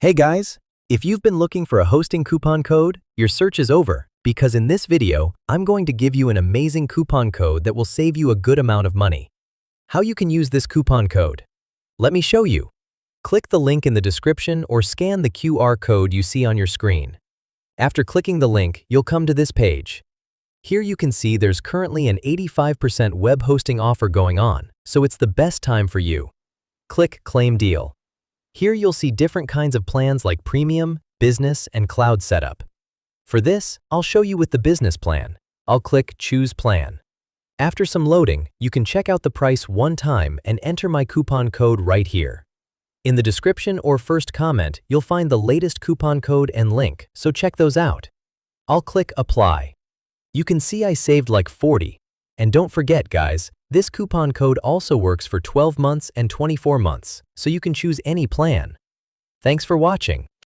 Hey guys, if you've been looking for a hosting coupon code, your search is over because in this video, I'm going to give you an amazing coupon code that will save you a good amount of money. How you can use this coupon code? Let me show you. Click the link in the description or scan the QR code you see on your screen. After clicking the link, you'll come to this page. Here you can see there's currently an 85% web hosting offer going on, so it's the best time for you. Click Claim Deal. Here you'll see different kinds of plans like Premium, Business, and Cloud Setup. For this, I'll show you with the Business plan. I'll click Choose Plan. After some loading, you can check out the price one time and enter my coupon code right here. In the description or first comment, you'll find the latest coupon code and link, so check those out. I'll click Apply. You can see I saved like 40. And don't forget, guys, this coupon code also works for 12 months and 24 months, so you can choose any plan. Thanks for watching.